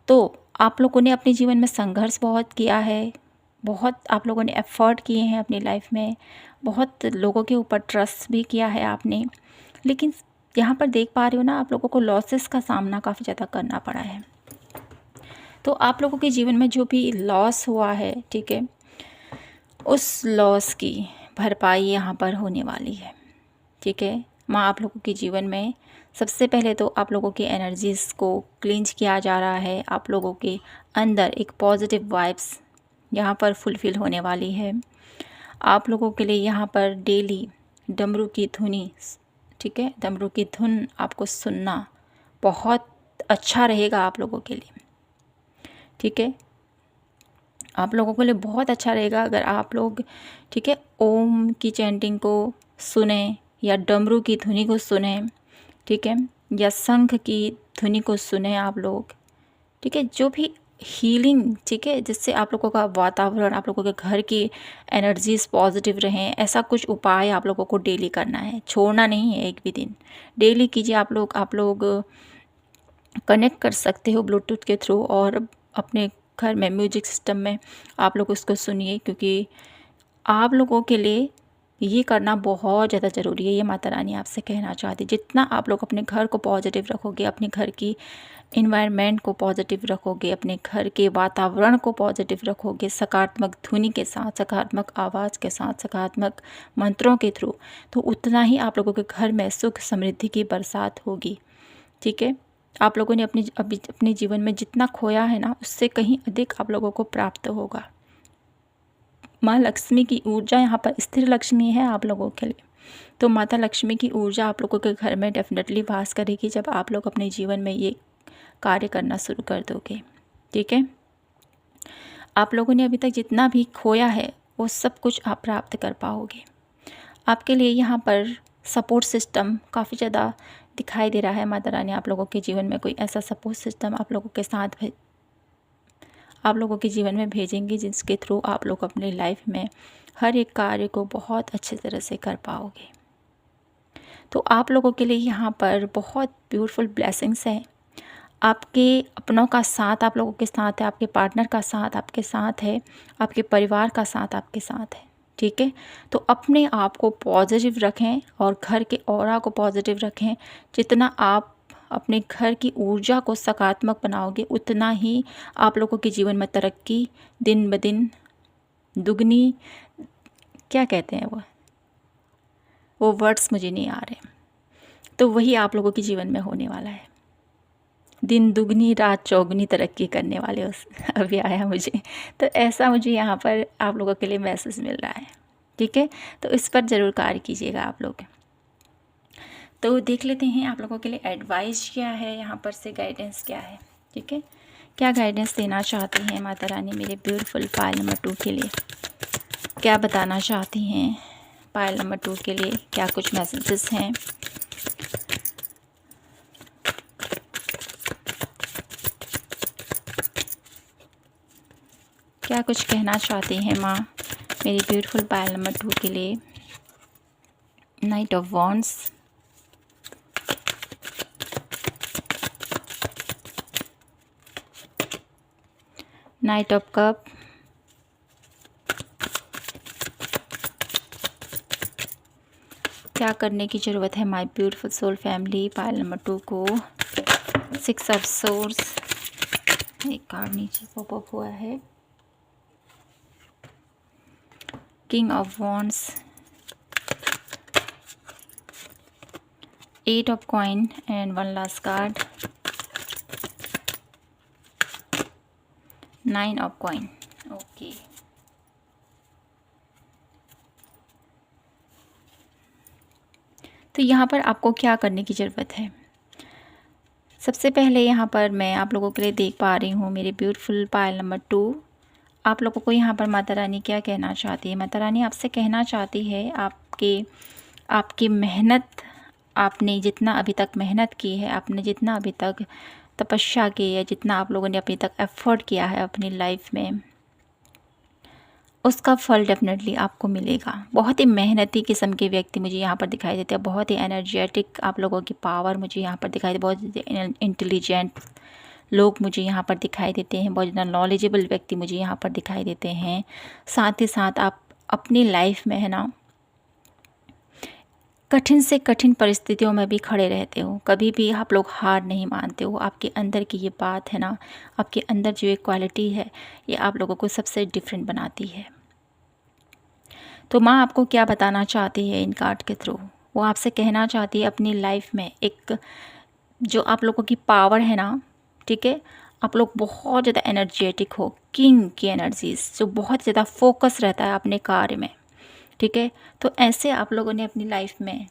तो आप लोगों ने अपने जीवन में संघर्ष बहुत किया है, बहुत आप लोगों ने एफ़र्ट किए हैं अपनी लाइफ में, बहुत लोगों के ऊपर ट्रस्ट भी किया है आपने, लेकिन यहाँ पर देख पा रहे हो ना, आप लोगों को लॉसेस का सामना काफ़ी ज़्यादा करना पड़ा है। तो आप लोगों के जीवन में जो भी लॉस हुआ है, ठीक है, उस लॉस की भरपाई यहाँ पर होने वाली है, ठीक है। माँ आप लोगों के जीवन में सबसे पहले तो आप लोगों की एनर्जीज़ को क्लींज किया जा रहा है। आप लोगों के अंदर एक पॉजिटिव वाइब्स यहाँ पर फुलफ़िल होने वाली है। आप लोगों के लिए यहाँ पर डेली डमरू की धुनी, ठीक है, डमरू की धुन आपको सुनना बहुत अच्छा रहेगा आप लोगों के लिए, ठीक है। आप लोगों के लिए बहुत अच्छा रहेगा अगर आप लोग, ठीक है, ओम की चैंटिंग को सुने या डमरू की धुनी को सुने, ठीक है, या शंख की धुनी को सुने आप लोग, ठीक है। जो भी हीलिंग, ठीक है, जिससे आप लोगों का वातावरण, आप लोगों के घर की एनर्जीज पॉजिटिव रहें, ऐसा कुछ उपाय आप लोगों को डेली करना है, छोड़ना नहीं है एक भी दिन, डेली कीजिए। आप लोग कनेक्ट कर सकते हो ब्लूटूथ के थ्रू और अपने घर में म्यूजिक सिस्टम में आप लोग उसको सुनिए, क्योंकि आप लोगों के लिए ये करना बहुत ज़्यादा ज़रूरी है। ये माता रानी आपसे कहना चाहती है, जितना आप लोग अपने घर को पॉजिटिव रखोगे, अपने घर की इन्वायरमेंट को पॉजिटिव रखोगे, अपने घर के वातावरण को पॉजिटिव रखोगे, सकारात्मक ध्वनि के साथ, सकारात्मक आवाज़ के साथ, सकारात्मक मंत्रों के थ्रू, तो उतना ही आप लोगों के घर में सुख समृद्धि की बरसात होगी, ठीक है। आप लोगों ने अपने जीवन में जितना खोया है ना, उससे कहीं अधिक आप लोगों को प्राप्त होगा। माँ लक्ष्मी की ऊर्जा यहाँ पर स्थिर लक्ष्मी है आप लोगों के लिए, तो माता लक्ष्मी की ऊर्जा आप लोगों के घर में डेफिनेटली वास करेगी जब आप लोग अपने जीवन में ये कार्य करना शुरू कर दोगे, ठीक है। आप लोगों ने अभी तक जितना भी खोया है वो सब कुछ आप प्राप्त कर पाओगे। आपके लिए यहाँ पर सपोर्ट सिस्टम काफ़ी ज़्यादा दिखाई दे रहा है। माता रानी आप लोगों के जीवन में कोई ऐसा सपोर्ट सिस्टम आप लोगों के साथ आप लोगों के जीवन में भेजेंगे, जिसके थ्रू आप लोग अपनी लाइफ में हर एक कार्य को बहुत अच्छे तरह से कर पाओगे। तो आप लोगों के लिए यहाँ पर बहुत ब्यूटीफुल ब्लेसिंग्स हैं। आपके अपनों का साथ आप लोगों के साथ है, आपके पार्टनर का साथ आपके साथ है, आपके परिवार का साथ आपके साथ है, ठीक है। तो अपने आप को पॉजिटिव रखें और घर के ऑरा को पॉजिटिव रखें। जितना आप अपने घर की ऊर्जा को सकारात्मक बनाओगे, उतना ही आप लोगों के जीवन में तरक्की दिन ब दिन दुगनी, क्या कहते हैं वो वर्ड्स मुझे नहीं आ रहे, तो वही आप लोगों के जीवन में होने वाला है। दिन दुगनी रात चौगुनी तरक्की करने वाले उस अभी आया मुझे, तो ऐसा मुझे यहाँ पर आप लोगों के लिए मैसेज मिल रहा है, ठीक है। तो इस पर ज़रूर कार्य कीजिएगा आप लोग। तो देख लेते हैं आप लोगों के लिए एडवाइस क्या है, यहाँ पर से गाइडेंस क्या है, ठीक है। क्या गाइडेंस देना चाहती हैं माता रानी मेरे ब्यूटीफुल पायल नंबर 2 के लिए, क्या बताना चाहती हैं पायल नंबर 2 के लिए, क्या कुछ मैसेजेस हैं। क्या कुछ कहना चाहती हैं माँ मेरी ब्यूटीफुल पायल नंबर 2 के लिए। Knight of wands, knight of cup, क्या करने की ज़रूरत है my beautiful soul family Payal number 2 को। 6 ऑफ सोर्स, एक कार्ड नीचे पॉपअप हुआ है। King of wands, 8 of coin and one last card, 9 of coin. Okay, तो यहाँ पर आपको क्या करने की ज़रूरत है? सबसे पहले यहाँ पर मैं आप लोगों के लिए देख पा रही हूँ मेरे ब्यूटीफुल पायल नंबर 2। आप लोगों को यहाँ पर माता रानी क्या कहना चाहती है? माता रानी आपसे कहना चाहती है आपकी मेहनत, आपने जितना अभी तक मेहनत की है, आपने जितना अभी तक तपस्या की है, जितना आप लोगों ने अभी तक एफर्ट किया है अपनी लाइफ में, उसका फल डेफिनेटली आपको मिलेगा। बहुत ही मेहनती किस्म के व्यक्ति मुझे यहाँ पर दिखाई देते हैं, बहुत ही एनर्जेटिक आप लोगों की पावर मुझे यहाँ पर दिखाई देती है, बहुत इंटेलिजेंट लोग मुझे यहाँ पर दिखाई देते हैं, बहुत ज़्यादा नॉलेजेबल व्यक्ति मुझे यहाँ पर दिखाई देते हैं। साथ ही साथ आप अपनी लाइफ में है ना कठिन से कठिन परिस्थितियों में भी खड़े रहते हो, कभी भी आप लोग हार नहीं मानते हो। आपके अंदर की ये बात है ना, आपके अंदर जो ये क्वालिटी है, ये आप लोगों को सबसे डिफरेंट बनाती है। तो माँ आपको क्या बताना चाहती है इन कार्ड के थ्रू? वो आपसे कहना चाहती है अपनी लाइफ में एक जो आप लोगों की पावर है ना, ठीक है, आप लोग बहुत ज़्यादा एनर्जेटिक हो, किंग की एनर्जीज जो बहुत ज़्यादा फोकस रहता है अपने कार्य में, ठीक है। तो ऐसे आप लोगों ने अपनी लाइफ में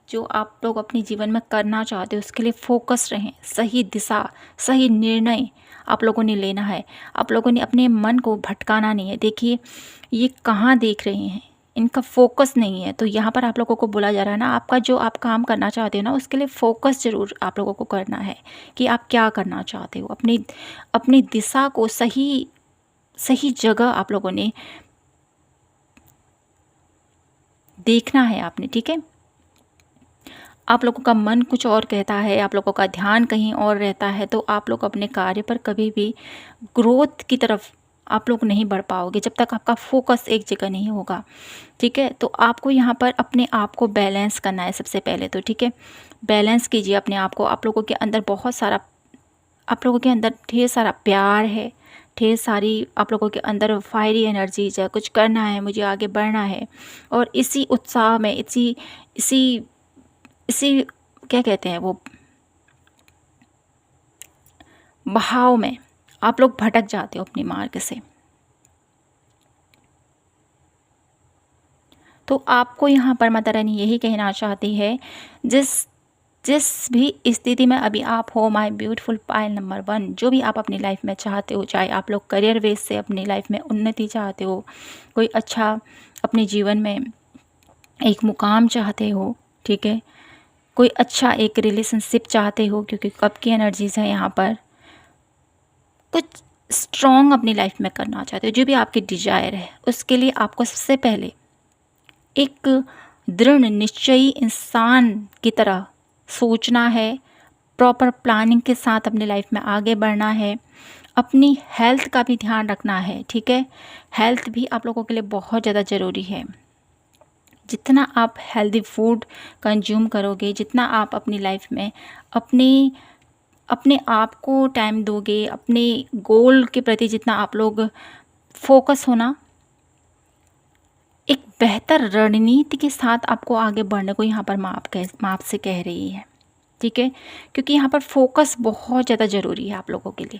जो आप लोग अपने जीवन में करना चाहते हो उसके लिए फोकस रहें, सही दिशा, सही निर्णय आप लोगों ने लेना है। आप लोगों ने अपने मन को भटकाना नहीं है। देखिए ये कहाँ देख रहे हैं, इनका फोकस नहीं है। तो यहाँ पर आप लोगों को बोला जा रहा है ना, आपका जो आप काम करना चाहते हो ना उसके लिए फ़ोकस ज़रूर आप लोगों को करना है कि आप क्या करना चाहते हो। अपनी दिशा को सही जगह आप लोगों ने देखना है आपने, ठीक है। आप लोगों का मन कुछ और कहता है, आप लोगों का ध्यान कहीं और रहता है, तो आप लोग अपने कार्य पर कभी भी ग्रोथ की तरफ आप लोग नहीं बढ़ पाओगे जब तक आपका फोकस एक जगह नहीं होगा, ठीक है। तो आपको यहाँ पर अपने आप को बैलेंस करना है सबसे पहले तो, ठीक है। बैलेंस कीजिए अपने आप को। आप लोगों के अंदर आप लोगों के अंदर ढेर सारा प्यार है, ढेर सारी आप लोगों के अंदर फायरी एनर्जीज है, कुछ करना है, मुझे आगे बढ़ना है। और इसी उत्साह में इसी क्या कहते हैं वो बहाव में आप लोग भटक जाते हो अपने मार्ग से। तो आपको यहाँ पर माता रानी यही कहना चाहती है, जिस भी स्थिति में अभी आप हो माय ब्यूटीफुल पायल नंबर 1, जो भी आप अपनी लाइफ में चाहते हो, चाहे आप लोग करियर बेस से अपनी लाइफ में उन्नति चाहते हो, कोई अच्छा अपने जीवन में एक मुकाम चाहते हो, ठीक है, कोई अच्छा एक रिलेशनशिप चाहते हो, क्योंकि कब की एनर्जीज है यहाँ पर, कुछ स्ट्रॉन्ग अपनी लाइफ में करना चाहते हो, जो भी आपकी डिजायर है, उसके लिए आपको सबसे पहले एक दृढ़ निश्चयी इंसान की तरह सोचना है, प्रॉपर प्लानिंग के साथ अपनी लाइफ में आगे बढ़ना है, अपनी हेल्थ का भी ध्यान रखना है, ठीक है। हेल्थ भी आप लोगों के लिए बहुत ज़्यादा ज़रूरी है। जितना आप हेल्दी फूड कंज्यूम करोगे, जितना आप अपनी लाइफ में अपने आप को टाइम दोगे, अपने गोल के प्रति जितना आप लोग फोकस होना, एक बेहतर रणनीति के साथ आपको आगे बढ़ने को यहाँ पर माँ आपसे कह रही है, ठीक है। क्योंकि यहाँ पर फोकस बहुत ज़्यादा ज़रूरी है आप लोगों के लिए,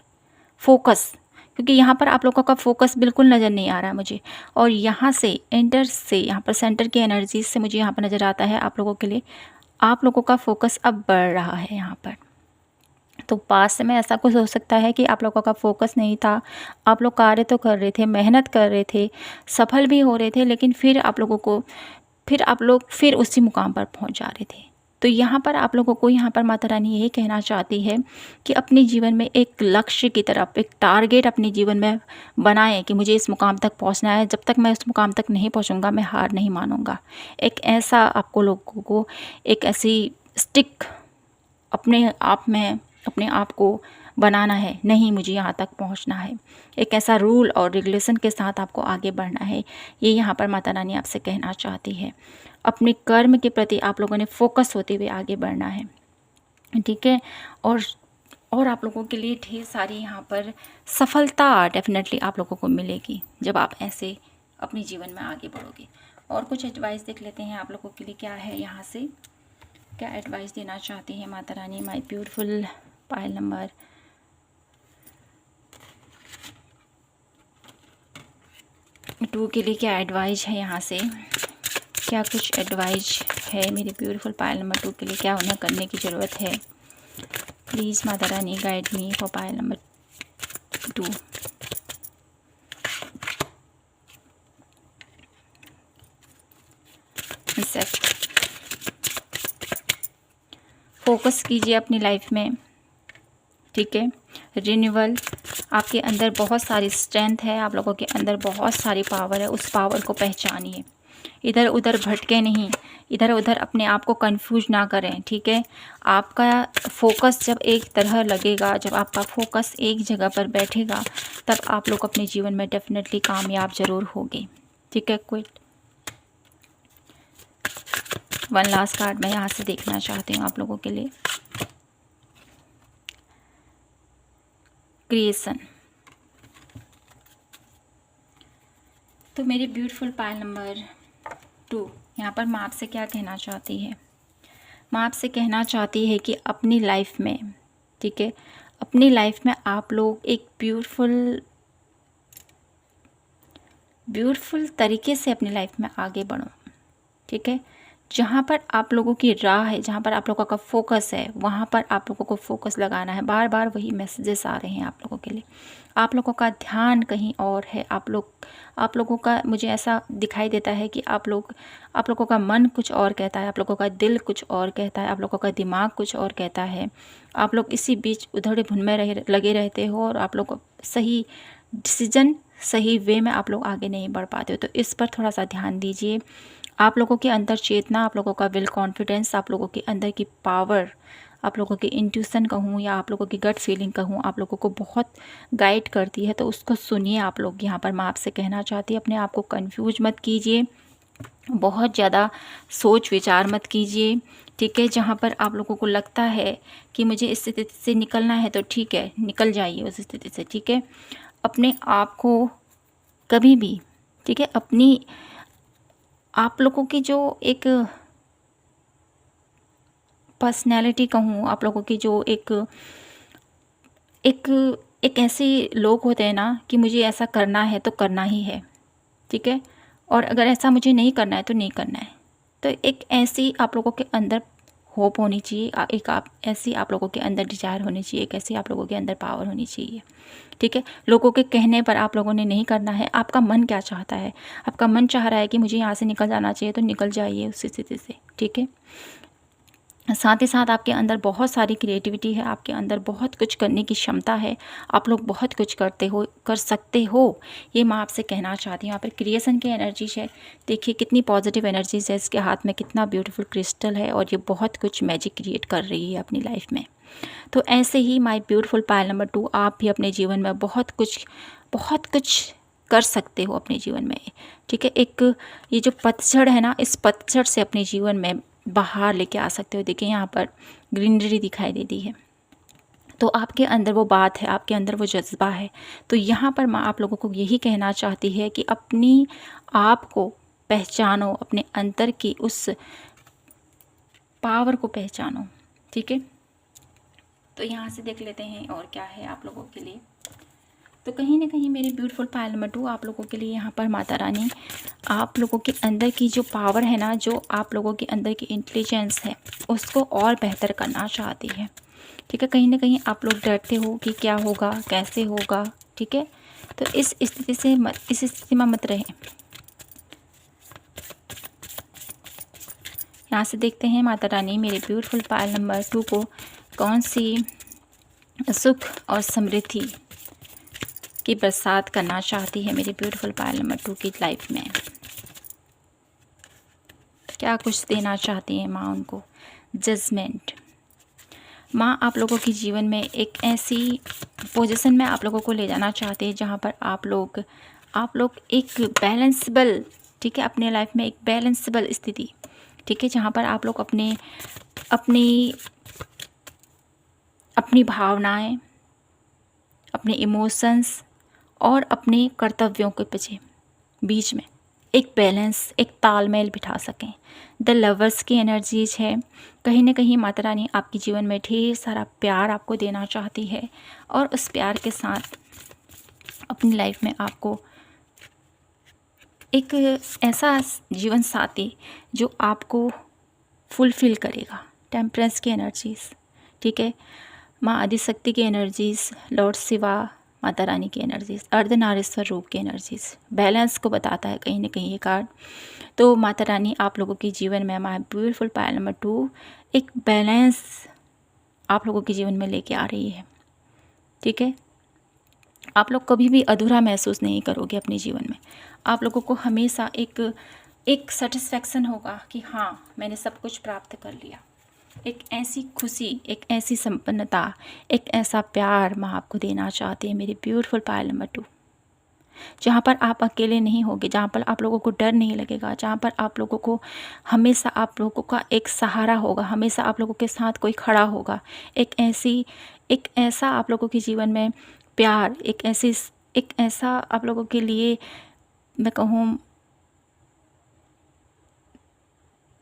फोकस, क्योंकि यहाँ पर आप लोगों का फोकस बिल्कुल नज़र नहीं आ रहा है मुझे। और यहाँ से यहाँ पर सेंटर की एनर्जी से मुझे यहाँ पर नज़र आता है आप लोगों के लिए, आप लोगों का फोकस अब बढ़ रहा है यहाँ पर। तो पास्ट में ऐसा कुछ हो सकता है कि आप लोगों का फोकस नहीं था, आप लोग कार्य तो कर रहे थे, मेहनत कर रहे थे, सफल भी हो रहे थे, लेकिन फिर आप लोग फिर उसी मुकाम पर पहुंच जा रहे थे। तो यहाँ पर आप लोगों को यहाँ पर माता रानी यही कहना चाहती है कि अपने जीवन में एक लक्ष्य की तरफ एक टारगेट अपने जीवन में बनाएं कि मुझे इस मुकाम तक पहुँचना है, जब तक मैं उस मुकाम तक नहीं पहुँचूँगा मैं हार नहीं मानूँगा। एक ऐसा आपको लोगों को एक ऐसी स्टिक अपने आप को बनाना है, नहीं मुझे यहाँ तक पहुँचना है, एक ऐसा रूल और रेगुलेशन के साथ आपको आगे बढ़ना है। ये यहाँ पर माता रानी आपसे कहना चाहती है। अपने कर्म के प्रति आप लोगों ने फोकस होते हुए आगे बढ़ना है, ठीक है। और आप लोगों के लिए ढेर सारी यहाँ पर सफलता डेफिनेटली आप लोगों को मिलेगी जब आप ऐसे अपने जीवन में आगे बढ़ोगे। और कुछ एडवाइस देख लेते हैं आप लोगों के लिए क्या है यहाँ से। क्या एडवाइस देना चाहती हैं Mata Rani my beautiful Payal number 2 के लिए? क्या एडवाइस है यहाँ से? क्या कुछ एडवाइस है मेरे ब्यूटीफुल पायल नंबर 2 के लिए? क्या उन्हें करने की ज़रूरत है? Please Mata Rani guide me for pile number 2। Focus कीजिए अपनी लाइफ में, ठीक है। रिन्यूअल, आपके अंदर बहुत सारी स्ट्रेंथ है, आप लोगों के अंदर बहुत सारी पावर है, उस पावर को पहचानिए। इधर उधर भटके नहीं, इधर उधर अपने आप को कंफ्यूज ना करें, ठीक है। आपका फोकस जब एक तरह लगेगा, जब आपका फोकस एक जगह पर बैठेगा, तब आप लोग अपने जीवन में डेफिनेटली कामयाब ज़रूर होंगे, ठीक है। क्विट वन लास्ट कार्ड मैं यहाँ से देखना चाहती हूँ आप लोगों के लिए। क्रिएशन। तो मेरी ब्यूटीफुल पायल नंबर 2, यहाँ पर माँ आपसे क्या कहना चाहती है? माँ आपसे कहना चाहती है कि अपनी लाइफ में, ठीक है, अपनी लाइफ में आप लोग एक ब्यूटीफुल तरीके से अपनी लाइफ में आगे बढ़ो, ठीक है। जहाँ पर आप लोगों की राह है, जहाँ पर आप लोगों का फोकस है, वहाँ पर आप लोगों को फोकस लगाना है। बार बार वही मैसेजेस आ रहे हैं आप लोगों के लिए। आप लोगों का ध्यान कहीं और है। आप लोगों का मुझे ऐसा दिखाई देता है कि आप लोगों का मन कुछ और कहता है, आप लोगों का दिल कुछ और कहता है, आप लोगों का दिमाग कुछ और कहता है। आप लोग इसी बीच उधड़ बुन में लगे रहते हो और आप लोग सही डिसीजन, सही वे में आप लोग आगे नहीं बढ़ पाते हो। तो इस पर थोड़ा सा ध्यान दीजिए। आप लोगों के अंदर चेतना, आप लोगों का विल कॉन्फिडेंस, आप लोगों के अंदर की पावर, आप लोगों की इंट्यूशन कहूँ या आप लोगों की गट फीलिंग कहूँ, आप लोगों को बहुत गाइड करती है। तो उसको सुनिए आप लोग। यहाँ पर मैं आपसे कहना चाहती हूँ, अपने आप को कंफ्यूज मत कीजिए, बहुत ज़्यादा सोच विचार मत कीजिए, ठीक है। जहाँ पर आप लोगों को लगता है कि मुझे इस स्थिति से निकलना है, तो ठीक है, निकल जाइए उस स्थिति से, ठीक है। अपने आप को कभी भी, ठीक है, अपनी आप लोगों की जो एक पर्सनैलिटी कहूँ, आप लोगों की जो एक ऐसे लोग होते हैं ना कि मुझे ऐसा करना है तो करना ही है, ठीक है, और अगर ऐसा मुझे नहीं करना है तो नहीं करना है। तो एक ऐसी आप लोगों के अंदर होप होनी चाहिए, एक ऐसी आप लोगों के अंदर डिजायर होनी चाहिए, एक ऐसी आप लोगों के अंदर पावर होनी चाहिए, ठीक है। लोगों के कहने पर आप लोगों ने नहीं करना है। आपका मन क्या चाहता है? आपका मन चाह रहा है कि मुझे यहाँ से निकल जाना चाहिए, तो निकल जाइए उस स्थिति से, ठीक है। साथ ही साथ आपके अंदर बहुत सारी क्रिएटिविटी है, आपके अंदर बहुत कुछ करने की क्षमता है, आप लोग बहुत कुछ कर सकते हो। ये मैं आपसे कहना चाहती हूँ। यहाँ पर क्रिएशन की एनर्जी है, देखिए कितनी पॉजिटिव एनर्जीज है। इसके हाथ में कितना ब्यूटीफुल क्रिस्टल है और ये बहुत कुछ मैजिक क्रिएट कर रही है अपनी लाइफ में। तो ऐसे ही माय ब्यूटीफुल पायल नंबर 2, आप भी अपने जीवन में बहुत कुछ कर सकते हो अपने जीवन में, ठीक है। एक ये जो पतझड़ है ना, इस पतझड़ से अपने जीवन में बाहर लेके आ सकते हो। देखिए यहाँ पर ग्रीनरी दिखाई देती है, तो आपके अंदर वो बात है, आपके अंदर वो जज्बा है। तो यहाँ पर मैं आप लोगों को यही कहना चाहती है कि अपनी आप को पहचानो, अपने अंदर की उस पावर को पहचानो, ठीक है। तो यहाँ से देख लेते हैं और क्या है आप लोगों के लिए। तो कहीं ना कहीं मेरी ब्यूटीफुल पायल नंबर 2 आप लोगों के लिए यहाँ पर माता रानी आप लोगों के अंदर की जो पावर है ना, जो आप लोगों के अंदर की इंटेलिजेंस है, उसको और बेहतर करना चाहती है, ठीक है। कहीं ना कहीं आप लोग डरते हो कि क्या होगा, कैसे होगा, ठीक है। तो इस स्थिति में मत रहें। यहाँ से देखते हैं माता रानी मेरे ब्यूटीफुल पायल नंबर 2 को कौन सी सुख और समृद्धि की बरसात करना चाहती है मेरी ब्यूटीफुल पायल नंबर 2 की लाइफ में। क्या कुछ देना चाहती है माँ उनको? जजमेंट। माँ आप लोगों के जीवन में एक ऐसी पोजीशन में आप लोगों को ले जाना चाहते हैं जहाँ पर आप लोग एक बैलेंसबल, ठीक है, अपने लाइफ में एक बैलेंसबल स्थिति, ठीक है, जहाँ पर आप लोग अपनी भावनाएं, अपने इमोशंस और अपने कर्तव्यों के पीछे बीच में एक बैलेंस, एक तालमेल बिठा सकें। द लवर्स की एनर्जीज है। कहीं ना कहीं माता रानी आपके जीवन में ढेर सारा प्यार आपको देना चाहती है और उस प्यार के साथ अपनी लाइफ में आपको एक ऐसा जीवन साथी जो आपको फुलफ़िल करेगा। टेम्परेंस की एनर्जीज़, ठीक है। माँ आदिशक्ति की एनर्जीज़, लॉर्ड शिवा, माता रानी की एनर्जीज़, अर्धनारीश्वर रूप की एनर्जीज़, बैलेंस को बताता है कहीं ना कहीं ये कार्ड। तो माता रानी आप लोगों के जीवन में, माय ब्यूटीफुल पायल नंबर 2, एक बैलेंस आप लोगों के जीवन में लेके आ रही है, ठीक है। आप लोग कभी भी अधूरा महसूस नहीं करोगे अपने जीवन में। आप लोगों को हमेशा एक सेटिस्फैक्शन होगा कि हाँ, मैंने सब कुछ प्राप्त कर लिया। एक ऐसी खुशी, एक ऐसी संपन्नता, एक ऐसा प्यार माँ आपको देना चाहती है मेरी ब्यूटीफुल पायल नंबर 2, जहाँ पर आप अकेले नहीं होगे, जहाँ पर आप लोगों को डर नहीं लगेगा, जहाँ पर आप लोगों को हमेशा आप लोगों का एक सहारा होगा, हमेशा आप लोगों के साथ कोई खड़ा होगा। एक ऐसा आप लोगों के जीवन में प्यार, एक ऐसा आप लोगों के लिए मैं कहूँ,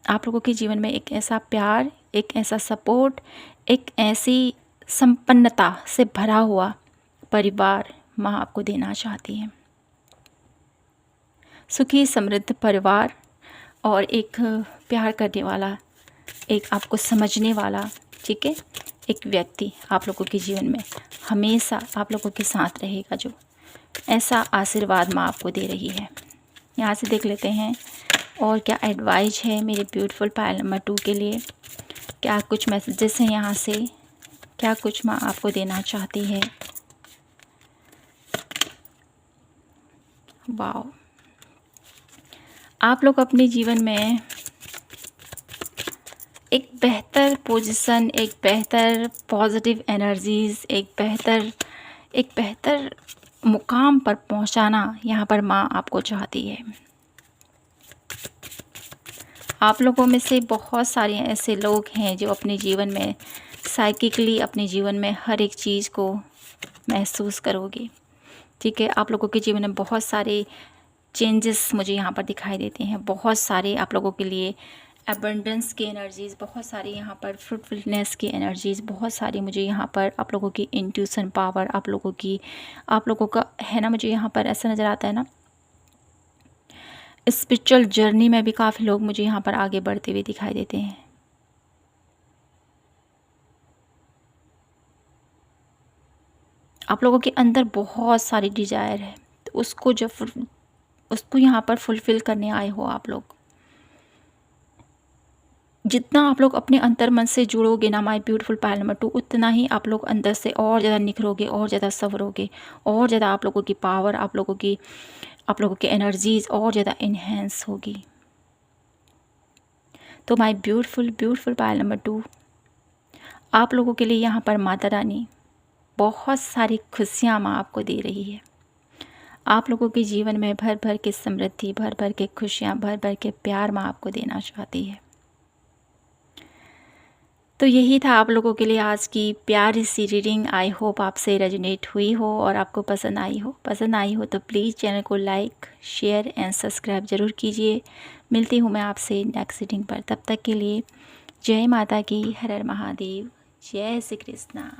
आप लोगों के जीवन में एक ऐसा प्यार, एक ऐसा सपोर्ट, एक ऐसी संपन्नता से भरा हुआ परिवार माँ आपको देना चाहती है। सुखी समृद्ध परिवार और एक प्यार करने वाला, एक आपको समझने वाला, ठीक है, एक व्यक्ति आप लोगों के जीवन में हमेशा आप लोगों के साथ रहेगा, जो ऐसा आशीर्वाद माँ आपको दे रही है। यहाँ से देख लेते हैं और क्या एडवाइस है मेरे ब्यूटीफुल पायल नंबर 2 के लिए। क्या कुछ मैसेजेस हैं यहाँ से, क्या कुछ माँ आपको देना चाहती है। वाओ, आप लोग अपने जीवन में एक बेहतर पोजीशन, एक बेहतर पॉजिटिव एनर्जीज़, एक बेहतर मुकाम पर पहुंचाना यहाँ पर माँ आपको चाहती है। आप लोगों में से बहुत सारे ऐसे लोग हैं जो अपने जीवन में साइकिकली अपने जीवन में हर एक चीज़ को महसूस करोगे, ठीक है। आप लोगों के जीवन में बहुत सारे चेंजेस मुझे यहाँ पर दिखाई देते हैं। बहुत सारे आप लोगों के लिए एबंडेंस की एनर्जीज़, बहुत सारी यहाँ पर फ्रूटफुलनेस की एनर्जीज़, बहुत सारी मुझे यहाँ पर आप लोगों की इंट्यूशन पावर, आप लोगों का है ना, मुझे यहाँ पर ऐसा नज़र आता है ना, स्पिरिचुअल जर्नी में भी काफ़ी लोग मुझे यहाँ पर आगे बढ़ते हुए दिखाई देते हैं। आप लोगों के अंदर बहुत सारी डिज़ायर है, तो उसको यहाँ पर फुलफ़िल करने आए हो आप लोग। जितना आप लोग अपने अंतर मन से जुड़ोगे ना माय ब्यूटीफुल पायल नंबर 2, उतना ही आप लोग अंदर से और ज़्यादा निखरोगे, और ज़्यादा संवरोगे, और ज़्यादा आप लोगों की पावर, आप लोगों की एनर्जीज़ और ज़्यादा इन्हेंस होगी। तो माय ब्यूटीफुल पायल नंबर 2, आप लोगों के लिए यहाँ पर माता रानी बहुत सारी खुशियाँ माँ आपको दे रही है। आप लोगों के जीवन में भर भर के समृद्धि, भर भर के खुशियाँ, भर भर के प्यार माँ आपको देना चाहती है। तो यही था आप लोगों के लिए आज की प्यारी सी रीडिंग। आई होप आपसे रेजोनेट हुई हो और आपको पसंद आई हो तो प्लीज़ चैनल को लाइक, शेयर एंड सब्सक्राइब ज़रूर कीजिए। मिलती हूँ मैं आपसे नेक्स्ट रीडिंग पर। तब तक के लिए जय माता की, हर हर महादेव, जय श्री कृष्णा।